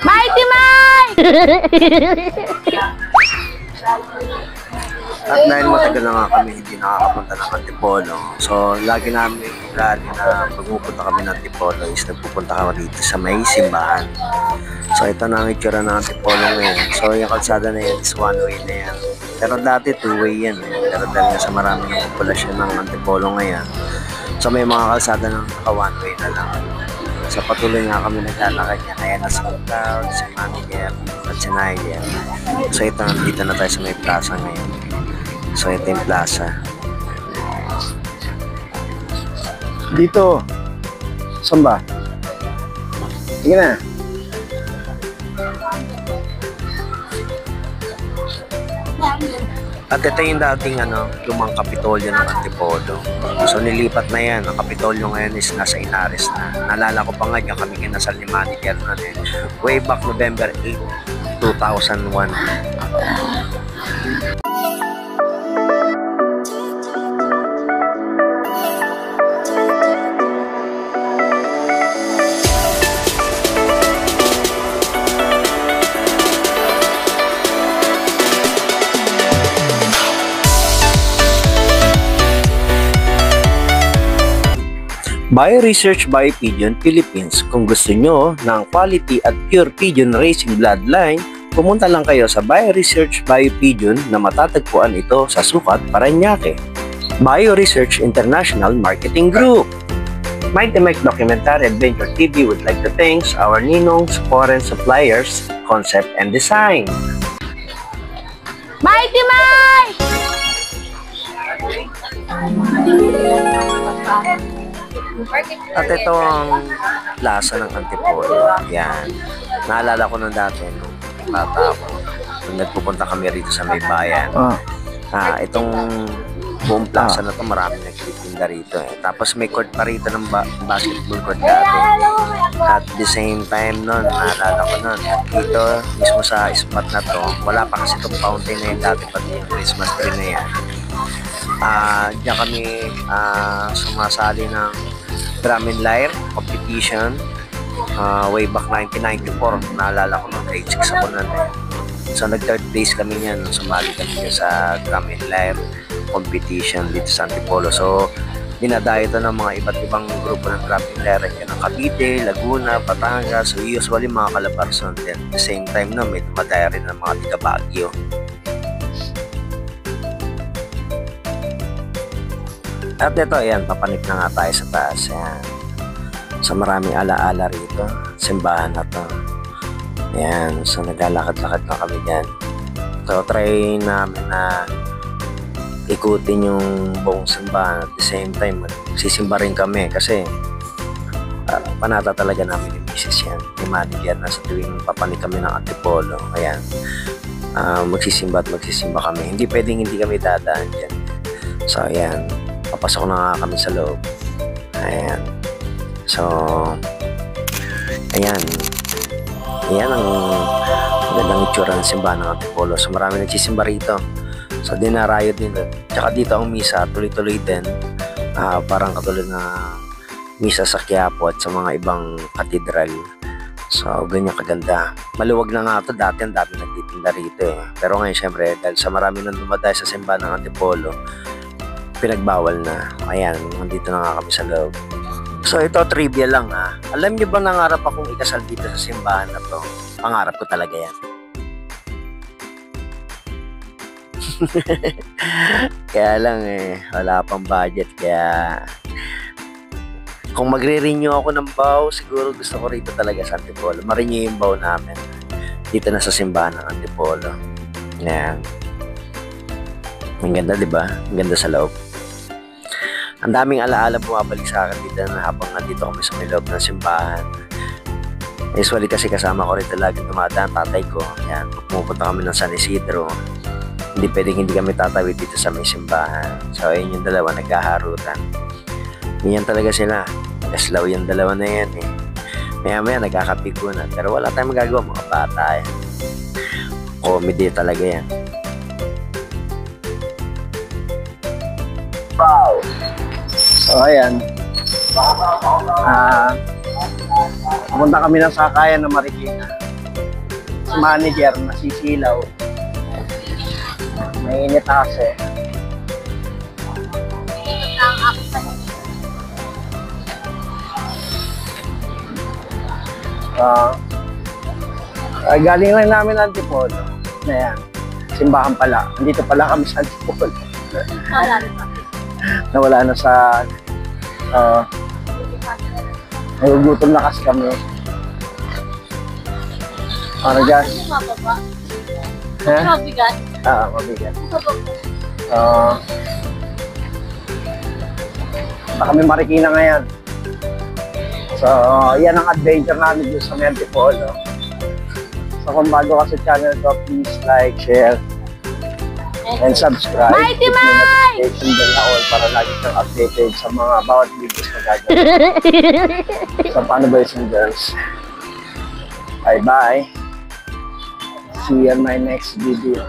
Mighty Mike! At dahil matagal na nga kami hindi nakakapunta ng Antipolo, so lagi namin ugali na pag pupunta kami ng Antipolo is nagpupunta kami dito sa may simbahan. So ito na ang itsura ng Antipolo ngayon. So yung kalsada na yan is one way na yan. Pero dati two way yan eh. Pero dahil sa maraming populasyon ng Antipolo ngayon, so may mga kalsada ng naka one way na lang. So patuloy nga kami naglalakad niya. Kaya nasa Cloud, si Manager, at si Nigel. So ito, nandito na tayo sa may plaza ngayon. So ito yung plaza. Dito. Saan ba? Sige na. At ito yung dating lumang Kapitolyo ng Antipolo. So nilipat na yan. Ang Kapitolyo ngayon is nasa Inares na. Naalala ko pa nga dyan kami kinasal ni Manager na way back November 8, 2001. BioResearch by Pigeon Philippines. Kung gusto nyo ng quality at pure pigeon racing bloodline, pumunta lang kayo sa BioResearch by Pigeon na matatagpuan ito sa Sukat, Parañaque. BioResearch International Marketing Group. Mighty Mike Documentary Adventure TV would like to thank our Ninong's Foreign Suppliers, Concept and Design. Mighty Mike! At ito ang plaza ng Antipolo. Yan. Naalala ko nung dati, nung bata ako, nung nagpupunta kami rito sa may bayan. Itong buong plaza na to, marami nagtitinda rito eh. Tapos may court pa rito ng basketball court dati. At the same time nun, naalala ko nun, dito mismo sa spot na to, wala pa kasi itong fountain na yun dati, pati yung Christmas tree na yan. Diyan kami sumasali ng drum and lyre competition way back 1994. Naalala ko nung grade 6 ako nun eh. So nag-third place kami niyan, sumali kami sa drum and lyre competition dito sa Antipolo. So dinadayo ito ng mga iba't ibang grupo ng drum and lyre yan ng Cavite, Laguna, Batangas. So usually mga Calabarzon din. At the same time no, may dumadayo rin ng mga tiga Baguio. At ito, ayan, papanik na nga tayo sa taas. Ayan. So maraming alaala rito. Simbahan na to. Ayan, so naglalakad-lakad na kami dyan. So try namin na ikutin yung buong simbahan. At the same time, magsisimba rin kami kasi panata talaga namin yung misis yan. Yung manager na sa tuwing papanik kami ng Antipolo. Ayan, magsisimba at magsisimba kami. Hindi pwedeng hindi kami dadaan dyan. So ayan, papasok na nga kami sa loob. Ayan. So, ayan. Ayan ang gandang itsura ng simbahan ng Antipolo. So, marami nagsisimba rito. So, dinarayo din. Tsaka dito ang misa, tuloy-tuloy din. Parang katulad na misa sa Quiapo at sa mga ibang katedral. So, ganyan kaganda. Maluwag na nga ito. Dati ang dami nagtitinda rito eh. Pero ngayon, syempre, dahil sa marami nang dumaday sa simbahan ng Antipolo, pinagbawal na. Ayan, nandito na nga kami sa loob. So ito, trivia lang ha. Alam niyo ba nangarap akong ikasal dito sa simbahan na to? Pangarap ko talaga yan. Kaya lang eh, wala pang budget. Kaya kung magre-renew ako ng vow, siguro gusto ko rito talaga sa Antipolo. Ma-renew yung vow namin dito na sa simbahan ng Antipolo. Ayan. Ang ganda, diba? Ang ganda sa loob. Ang daming alaala bumabalik sa akin dito na habang nandito kami sa may loob ng simbahan. Usually kasi kasama ko rito lagi dumadaan tatay ko. Yan, pumupunta kami ng San Isidro. Hindi pwedeng hindi kami tatawid dito sa may simbahan. So ayun yung dalawa naghaharutan. Yan talaga sila. Kaslaw yung dalawa na yan eh. Maya-maya nagkakapigunan. Pero wala tayong magagawa, mga bata eh. Comedy talaga yan. Wow! So ayan, Pumunta kami ng sakayan ng Marikina. Si manager, nasisilaw. Mainit na kasi. Galing lang namin ng Antipolo. Ayan. Simbahan pala. Andito pala kami sa Antipolo. Nawala na sa... nagugutom na kasi kami. Ano dyan? Mabigat. Mabigat. Baka kami Marikina ngayon. So, yan ang adventure namin dito sa Antipolo. So, kung bago ka sa channel ko, please like, share, and subscribe. Mighty Hit yung notification bell na all para lagi kang updated sa mga bawat videos na gagawin. So, paano ba yung girls? Bye-bye. See you in my next video.